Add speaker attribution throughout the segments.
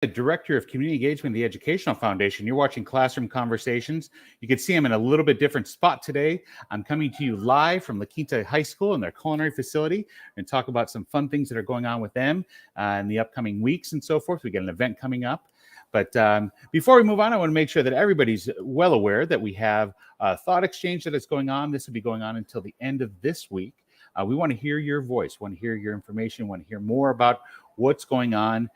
Speaker 1: The Director of Community Engagement of the Educational Foundation. You're watching Classroom Conversations. You can see I'm in a little bit different spot today. I'm coming to you live from La Quinta High School in their culinary facility and talk about some fun things that are going on with them in the upcoming weeks and so forth. We got an event coming up. But before we move on, I want to make sure that everybody's well aware that we have a thought exchange that is going on. This will be going on until the end of this week. We want to hear your voice, want to hear your information, want to hear more about what's going on.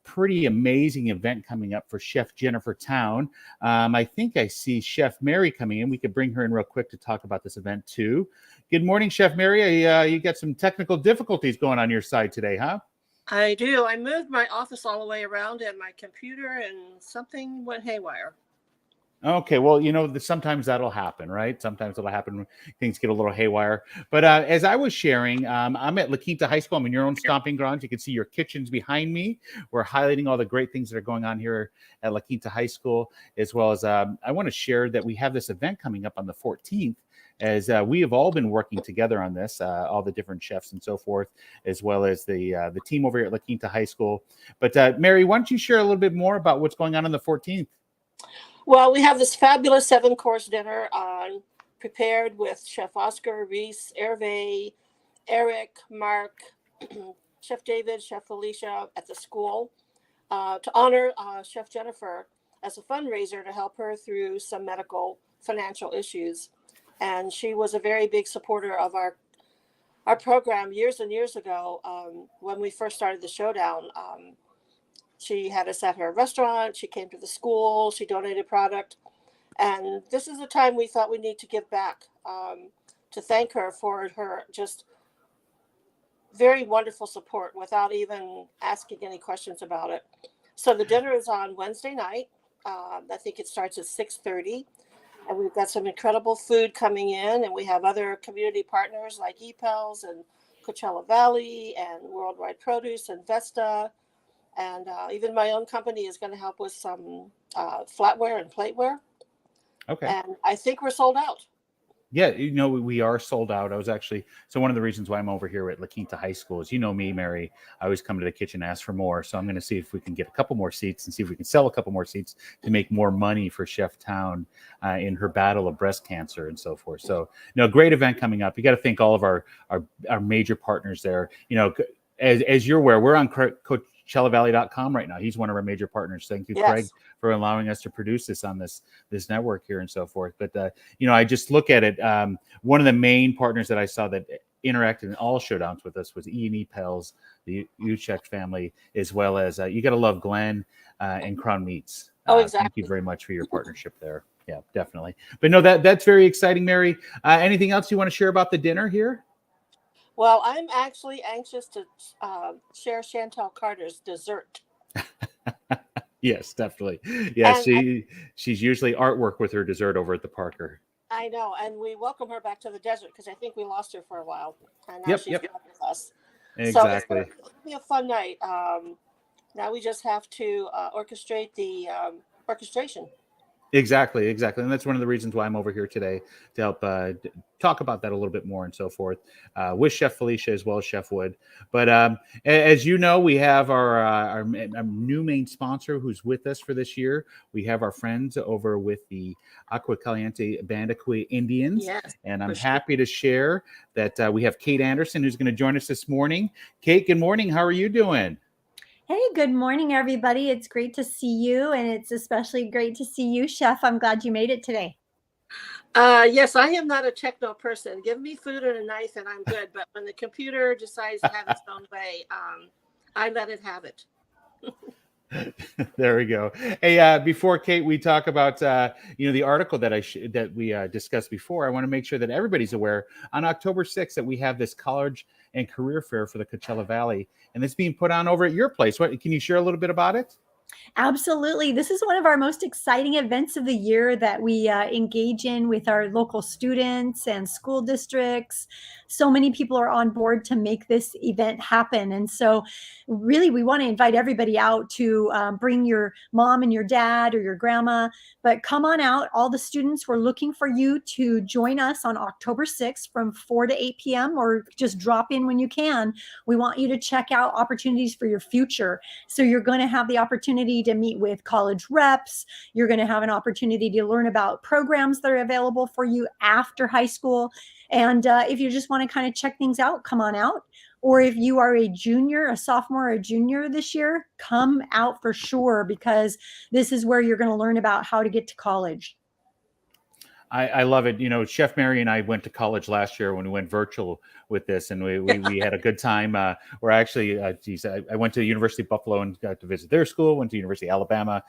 Speaker 1: Pretty amazing event coming up for Chef Jennifer Town. I think I see Chef Mary coming in. We could bring her in real quick to talk about this event too. Good morning, Chef Mary. You got some technical difficulties going on your side today, huh?
Speaker 2: I do. I moved my office all the way around and my computer and something went haywire.
Speaker 1: Okay, well, sometimes that'll happen, right? Sometimes it'll happen when things get a little haywire. But as I was sharing, I'm at La Quinta High School. I'm in your own stomping grounds. You can see your kitchens behind me. We're highlighting all the great things that are going on here at La Quinta High School, as well as I want to share that we have this event coming up on the 14th. As we have all been working together on this, all the different chefs and so forth, as well as the team over here at La Quinta High School. But Mary, why don't you share a little bit more about what's going on the 14th?
Speaker 2: Well, we have this fabulous 7-course dinner prepared with Chef Oscar, Reese, Hervé, Eric, Mark, Chef David, Chef Felicia at the school to honor Chef Jennifer as a fundraiser to help her through some medical financial issues. And she was a very big supporter of our program years and years ago when we first started the Showdown. She had us at her restaurant. She came to the school. She donated product. And this is a time we thought we need to give back to thank her for her just very wonderful support without even asking any questions about it. So the dinner is on Wednesday night. I think it starts at 6:30. And we've got some incredible food coming in. And we have other community partners like ePels and Coachella Valley and Worldwide Produce and Vesta. And even my own company is going to help with some flatware and plateware.
Speaker 1: Okay.
Speaker 2: And I think we're sold out.
Speaker 1: Yeah, we are sold out. So one of the reasons why I'm over here at La Quinta High School is, me, Mary, I always come to the kitchen and ask for more. So I'm going to see if we can get a couple more seats and see if we can sell a couple more seats to make more money for Chef Town in her battle of breast cancer and so forth. So, great event coming up. You got to thank all of our major partners there. As you're aware, we're on CoachellaValley.com right now. He's one of our major partners. Thank you, yes, Craig, for allowing us to produce this on this network here and so forth. But I just look at it. One of the main partners that I saw that interacted in all showdowns with us was E&E Pels, the Uchek family, as well as you got to love Glenn and Crown Meats.
Speaker 2: Exactly.
Speaker 1: Thank you very much for your partnership there. Yeah, definitely. But no, that's very exciting, Mary. Anything else you want to share about the dinner here?
Speaker 2: Well, I'm actually anxious to share Chantel Carter's dessert.
Speaker 1: Yes, definitely. Yes, she's usually artwork with her dessert over at the Parker.
Speaker 2: I know, and we welcome her back to the desert because I think we lost her for a while, and now she's back with us.
Speaker 1: Exactly.
Speaker 2: So it'll be a fun night. Now we just have to orchestrate the orchestration.
Speaker 1: Exactly. And that's one of the reasons why I'm over here today, to help talk about that a little bit more and so forth with Chef Felicia as well as Chef Wood. But as you know, we have our new main sponsor who's with us for this year. We have our friends over with the Agua Caliente Bandicoot Indians.
Speaker 2: Yes,
Speaker 1: and I'm happy to share that we have Kate Anderson who's going to join us this morning. Kate, good morning. How are you doing?
Speaker 3: Hey, good morning, everybody. It's great to see you, and it's especially great to see you, Chef. I'm glad you made it today.
Speaker 2: Yes, I am not a techno person. Give me food and a knife and I'm good. But when the computer decides to have its own way, I let it have it.
Speaker 1: There we go. Hey, before Kate, we talk about the article that we discussed before. I want to make sure that everybody's aware on October 6th that we have this college and career fair for the Coachella Valley, and it's being put on over at your place. What can you share a little bit about it?
Speaker 3: Absolutely. This is one of our most exciting events of the year that we engage in with our local students and school districts. So many people are on board to make this event happen. And so, really, we want to invite everybody out to bring your mom and your dad or your grandma, but come on out. All the students, we're looking for you to join us on October 6th from 4 to 8 p.m. or just drop in when you can. We want you to check out opportunities for your future. So, you're going to have the opportunity to meet with college reps. You're going to have an opportunity to learn about programs that are available for you after high school. And if you just want to kind of check things out, come on out. Or if you are a junior, a sophomore, or a junior this year, come out for sure, because this is where you're going to learn about how to get to college.
Speaker 1: I love it. Chef Mary and I went to college last year when we went virtual with this, and we had a good time. We're actually, I went to the University of Buffalo and got to visit their school. Went to University of Alabama.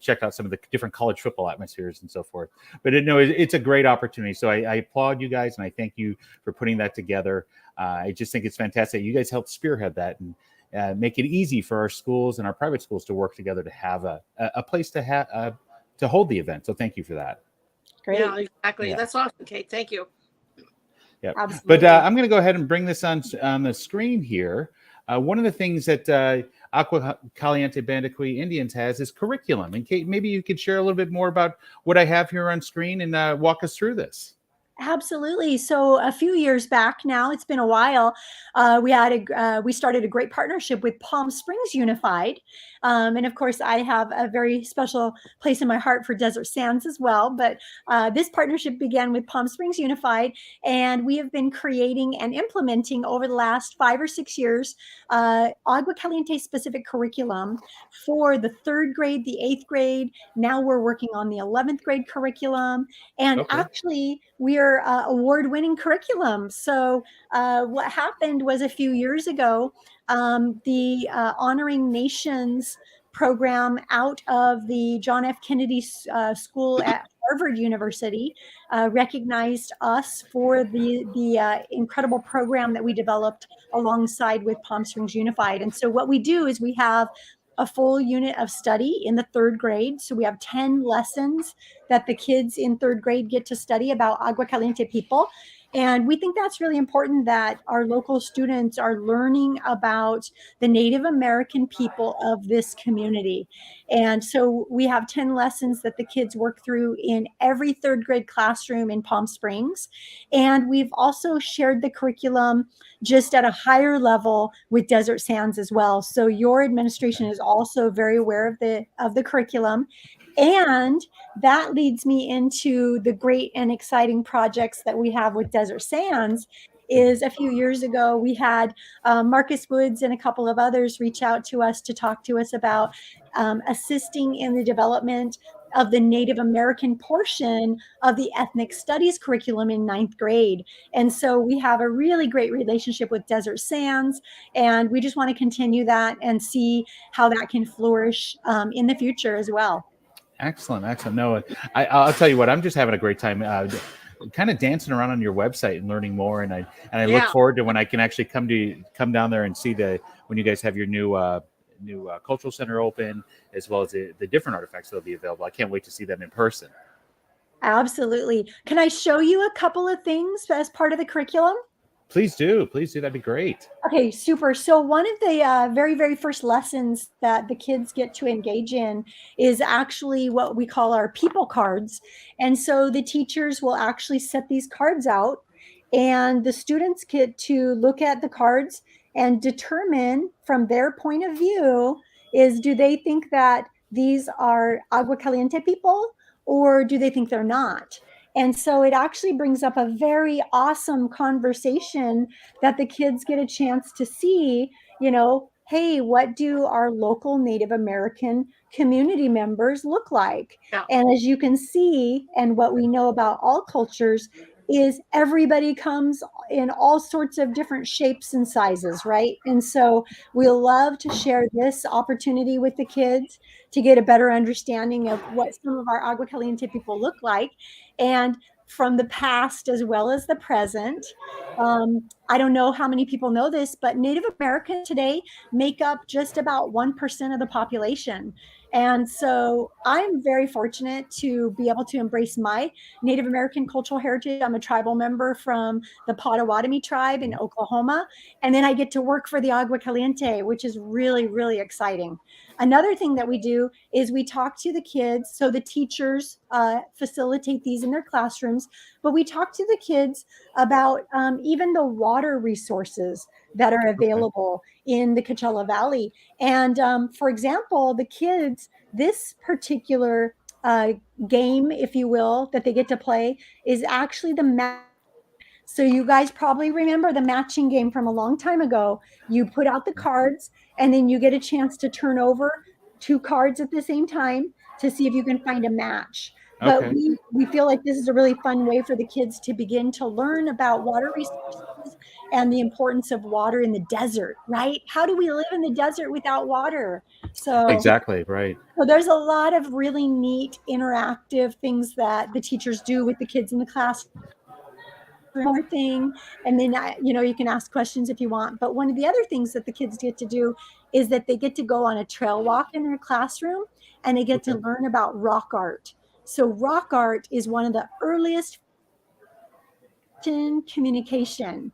Speaker 1: Checked out some of the different college football atmospheres and so forth. But it's a great opportunity. So I applaud you guys, and I thank you for putting that together. I just think it's fantastic. You guys helped spearhead that and make it easy for our schools and our private schools to work together to have a place to hold the event. So thank you for that.
Speaker 2: Great. Yeah, exactly. Yeah. That's awesome, Kate. Thank you.
Speaker 1: Yeah, but I'm going to go ahead and bring this on the screen here. One of the things that Agua Caliente Bandicoot Indians has is curriculum. And Kate, maybe you could share a little bit more about what I have here on screen and walk us through this.
Speaker 3: Absolutely. So a few years back now, it's been a while, we started a great partnership with Palm Springs Unified. And of course, I have a very special place in my heart for Desert Sands as well. But this partnership began with Palm Springs Unified, and we have been creating and implementing over the last 5 or 6 years Agua Caliente specific curriculum for the 3rd grade, the 8th grade. Now we're working on the 11th grade curriculum. And actually, we are award-winning curriculum. So what happened was a few years ago, the Honoring Nations program out of the John F. Kennedy School at Harvard University recognized us for the incredible program that we developed alongside with Palm Springs Unified. And so what we do is we have a full unit of study in the 3rd grade. So we have 10 lessons that the kids in 3rd grade get to study about Agua Caliente people. And we think that's really important, that our local students are learning about the Native American people of this community. And so we have 10 lessons that the kids work through in every 3rd grade classroom in Palm Springs. And we've also shared the curriculum just at a higher level with Desert Sands as well. So your administration is also very aware of the curriculum. And that leads me into the great and exciting projects that we have with Desert Sands. Is a few years ago, we had Marcus Woods and a couple of others reach out to us to talk to us about assisting in the development of the Native American portion of the ethnic studies curriculum in 9th grade. And so we have a really great relationship with Desert Sands, and we just want to continue that and see how that can flourish in the future as well.
Speaker 1: Excellent. No, I'll tell you what, I'm just having a great time kind of dancing around on your website and learning more. And I look forward to when I can actually come down there and see when you guys have your new cultural center open, as well as the different artifacts that'll be available. I can't wait to see them in person.
Speaker 3: Absolutely. Can I show you a couple of things as part of the curriculum?
Speaker 1: Please do. That'd be great.
Speaker 3: Okay, super. So one of the very, very first lessons that the kids get to engage in is actually what we call our people cards. And so the teachers will actually set these cards out, and the students get to look at the cards and determine from their point of view, do they think that these are Agua Caliente people, or do they think they're not? And so it actually brings up a very awesome conversation that the kids get a chance to see, hey, what do our local Native American community members look like? Yeah. And as you can see, and what we know about all cultures, is everybody comes in all sorts of different shapes and sizes, right? And so we love to share this opportunity with the kids to get a better understanding of what some of our Agua Caliente people look like, and from the past as well as the present. I don't know how many people know this, but Native Americans today make up just about 1% of the population. And so I'm very fortunate to be able to embrace my Native American cultural heritage. I'm a tribal member from the Potawatomi tribe in Oklahoma. And then I get to work for the Agua Caliente, which is really, really exciting. Another thing that we do is we talk to the kids. So the teachers facilitate these in their classrooms, but we talk to the kids about even the water resources that are available in the Coachella Valley. And for example, the kids, this particular game, if you will, that they get to play is actually the so you guys probably remember the matching game from a long time ago. You put out the cards and then you get a chance to turn over 2 cards at the same time to see if you can find a match. But
Speaker 1: Okay.
Speaker 3: we feel like this is a really fun way for the kids to begin to learn about water resources and the importance of water in the desert, right? How do we live in the desert without water?
Speaker 1: Exactly. Right.
Speaker 3: So there's a lot of really neat interactive things that the teachers do with the kids in the class. More thing, and then you can ask questions if you want. But one of the other things that the kids get to do is that they get to go on a trail walk in their classroom, and they get to learn about rock art. So rock art is one of the earliest communication.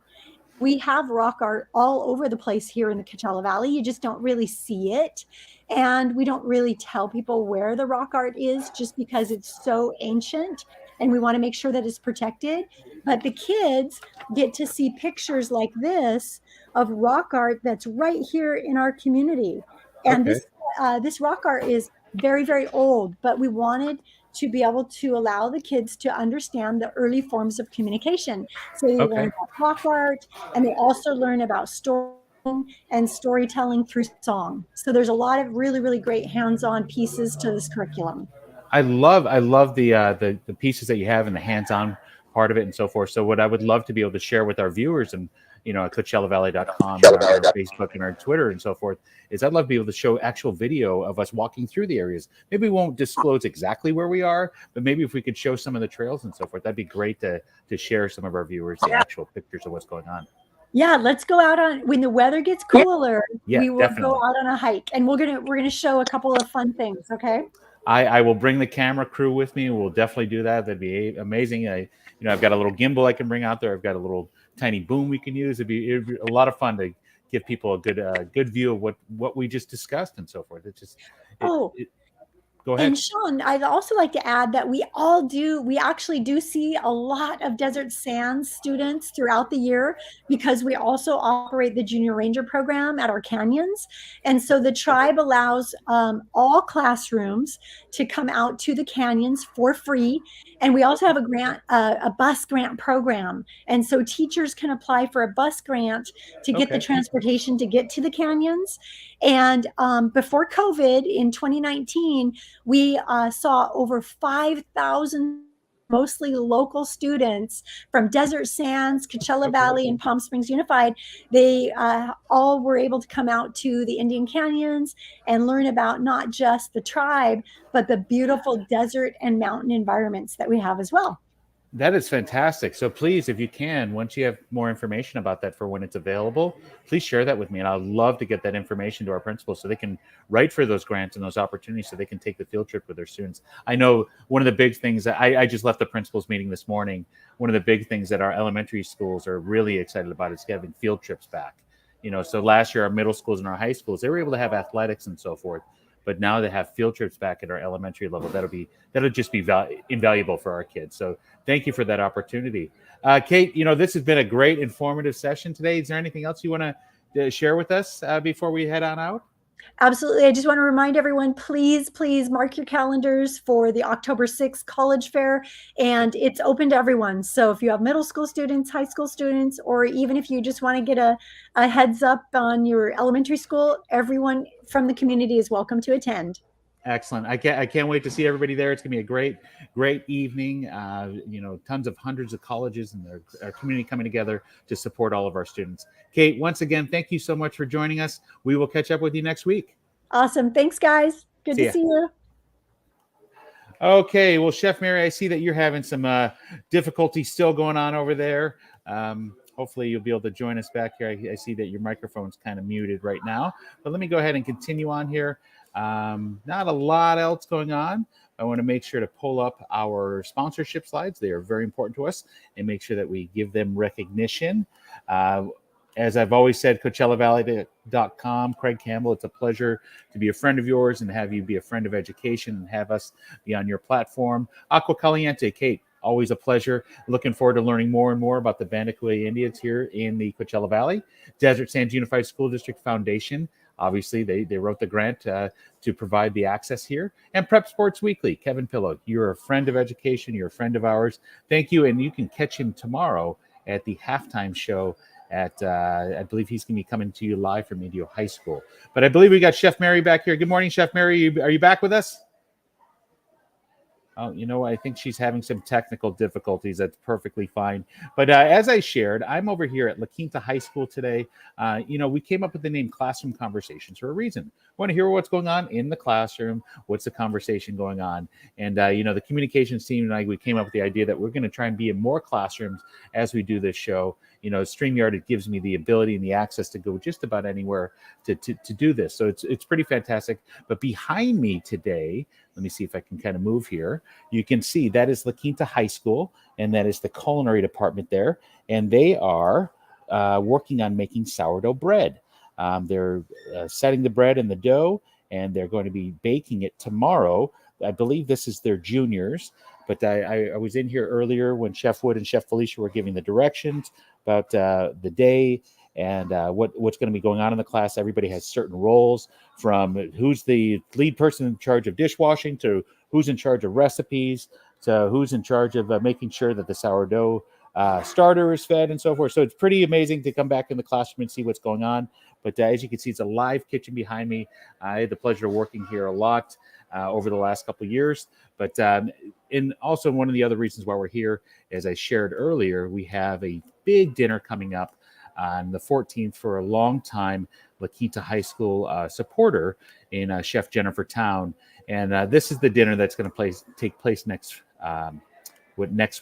Speaker 3: We have rock art all over the place here in the Coachella Valley. You just don't really see it. And we don't really tell people where the rock art is just because it's so ancient and we want to make sure that it's protected. But the kids get to see pictures like this of rock art that's right here in our community. And this rock art is very, very old, but we wanted to be able to allow the kids to understand the early forms of communication. So they learn about rock art, and they also learn about story and storytelling through song. So there's a lot of really, really great hands-on pieces to this curriculum.
Speaker 1: I love the pieces that you have and the hands-on part of it and so forth. So what I would love to be able to share with our viewers and at CoachellaValley.com and our Facebook and our Twitter and so forth is I'd love to be able to show actual video of us walking through the areas. Maybe we won't disclose exactly where we are, but maybe if we could show some of the trails and so forth, that'd be great to share some of our viewers the actual pictures of what's going on.
Speaker 3: Yeah, let's go out on when the weather gets cooler.
Speaker 1: Yeah,
Speaker 3: we will
Speaker 1: definitely
Speaker 3: go out on a hike, and we're gonna show a couple of fun things. Okay.
Speaker 1: I will bring the camera crew with me. We'll definitely do that. That'd be amazing. I've got a little gimbal I can bring out there. I've got a little tiny boom we can use. It'd be a lot of fun to give people a good view of what we just discussed and so forth. Go ahead.
Speaker 3: And Sean, I'd also like to add that we actually do see a lot of Desert Sands students throughout the year because we also operate the Junior Ranger program at our canyons. And so the tribe allows all classrooms to come out to the canyons for free. And we also have a bus grant program. And so teachers can apply for a bus grant to get the transportation to get to the canyons. And before COVID in 2019, we saw over 5,000 mostly local students from Desert Sands, Coachella Valley, and Palm Springs Unified. They all were able to come out to the Indian Canyons and learn about not just the tribe, but the beautiful desert and mountain environments that we have as well.
Speaker 1: That is fantastic. So please, if you can, once you have more information about that for when it's available, please share that with me. And I'd love to get that information to our principals so they can write for those grants and those opportunities so they can take the field trip with their students. I know one of the big things that I just left the principals meeting this morning. One of the big things that our elementary schools are really excited about is having field trips back. So last year, our middle schools and our high schools, they were able to have athletics and so forth. But now they have field trips back at our elementary level. That'll just be invaluable for our kids. So thank you for that opportunity. Kate, this has been a great informative session today. Is there anything else you want to share with us before we head on out?
Speaker 3: Absolutely. I just want to remind everyone, please mark your calendars for the October 6th college fair, and it's open to everyone. So if you have middle school students, high school students, or even if you just want to get a heads up on your elementary school, everyone from the community is welcome to attend.
Speaker 1: Excellent. I can't wait to see everybody there. It's gonna be a great evening. Tons of hundreds of colleges and our community coming together to support all of our students. Kate, once again, thank you so much for joining us. We will catch up with you next week.
Speaker 3: Awesome. Thanks, guys. Good
Speaker 1: See
Speaker 3: to
Speaker 1: ya.
Speaker 3: see you.
Speaker 1: Okay, well, Chef Mary, I see that you're having some difficulty still going on over there. Hopefully you'll be able to join us back here. I see that your microphone's kind of muted right now, but let me go ahead and continue on here. Not a lot else going on. I want to make sure to pull up our sponsorship slides. They are very important to us, and make sure that we give them recognition. As I've always said, CoachellaValley.com, Craig Campbell, it's a pleasure to be a friend of yours and have you be a friend of education and have us be on your platform. Agua Caliente, Kate, always a pleasure. Looking forward to learning more and more about the Bandicoot Indians here in the Coachella Valley. Desert Sands Unified School District Foundation, obviously they wrote the grant to provide the access here. And Prep Sports Weekly, Kevin Pillow, you're a friend of education, you're a friend of ours. Thank you, and you can catch him tomorrow at the halftime show at, I believe he's going to be coming to you live from Indio High School. But I believe we got Chef Mary back here. Good morning, Chef Mary. Are you back with us? Oh, I think she's having some technical difficulties. That's perfectly fine. But as I shared, I'm over here at La Quinta High School today. We came up with the name Classroom Conversations for a reason. We want to hear what's going on in the classroom. What's the conversation going on? And, the communications team and we came up with the idea that we're going to try and be in more classrooms as we do this show. StreamYard, it gives me the ability and the access to go just about anywhere to do this. So it's pretty fantastic. But behind me today, let me see if I can kind of move here. You can see that is La Quinta High School, and that is the culinary department there. And they are working on making sourdough bread. They're setting the bread in the dough, and they're going to be baking it tomorrow. I believe this is their juniors. But I was in here earlier when Chef Wood and Chef Felicia were giving the directions about the day and what's going to be going on in the class. Everybody has certain roles, from who's the lead person in charge of dishwashing to who's in charge of recipes to who's in charge of making sure that the sourdough starter is fed and so forth. So it's pretty amazing to come back in the classroom and see what's going on. But as you can see, it's a live kitchen behind me. I had the pleasure of working here a lot over the last couple of years. But and also one of the other reasons why we're here, as I shared earlier, we have a big dinner coming up on the 14th for a long time La Quinta High School supporter in Chef Jennifer Town. And this is the dinner that's going to take place next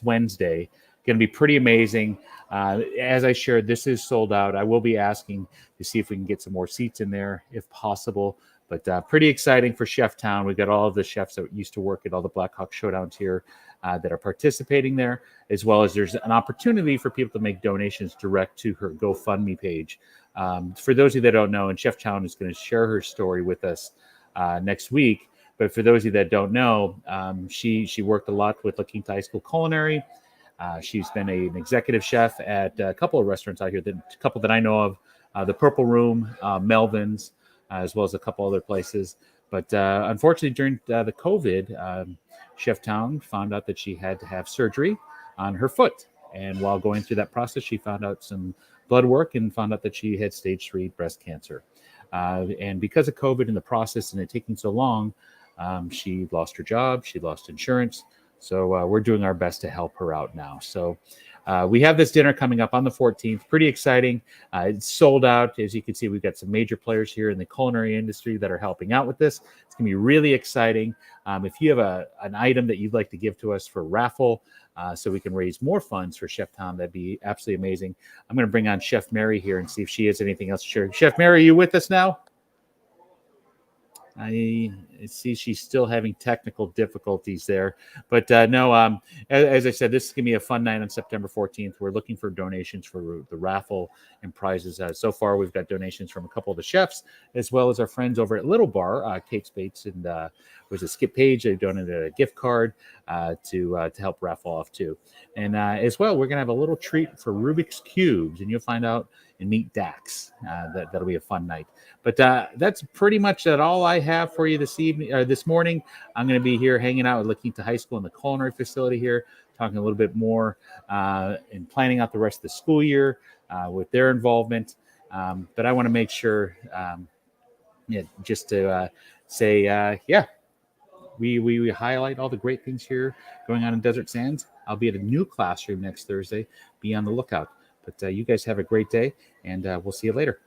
Speaker 1: Wednesday. Going to be pretty amazing. As I shared, this is sold out. I will be asking to see if we can get some more seats in there if possible. But pretty exciting for Chef Town. We've got all of the chefs that used to work at all the Black Hawk Showdowns here that are participating there, as well as there's an opportunity for people to make donations direct to her GoFundMe page. For those of you that don't know, and Chef Town is going to share her story with us next week. But for those of you that don't know, she worked a lot with La Quinta High School Culinary. She's been an executive chef at a couple of restaurants out here, a couple that I know of, the Purple Room, Melvin's, as well as a couple other places. But unfortunately, during the COVID, Chef Town found out that she had to have surgery on her foot. And while going through that process, she found out some blood work and found out that she had stage 3 breast cancer. And because of COVID in the process and it taking so long, she lost her job, she lost insurance. So we're doing our best to help her out now. So we have this dinner coming up on the 14th. Pretty exciting. It's sold out. As you can see, we've got some major players here in the culinary industry that are helping out with this. It's going to be really exciting. If you have an item that you'd like to give to us for raffle so we can raise more funds for Chef Tom, that'd be absolutely amazing. I'm going to bring on Chef Mary here and see if she has anything else to share. Chef Mary, are you with us now? I see she's still having technical difficulties there. But no, as I said, this is going to be a fun night on September 14th. We're looking for donations for the raffle and prizes. So far, we've got donations from a couple of the chefs, as well as our friends over at Little Bar, Kate Spates and was a Skip Page. They donated a gift card to help raffle off too. And as well, we're going to have a little treat for Rubik's Cubes, and you'll find out and meet Dax. That'll be a fun night. But that's pretty much all I have for you this morning. I'm going to be here hanging out with La Quinta High School in the culinary facility here, talking a little bit more and planning out the rest of the school year with their involvement. But I want to make sure, just to say, we highlight all the great things here going on in Desert Sands. I'll be at a new classroom next Thursday. Be on the lookout. But you guys have a great day, and we'll see you later.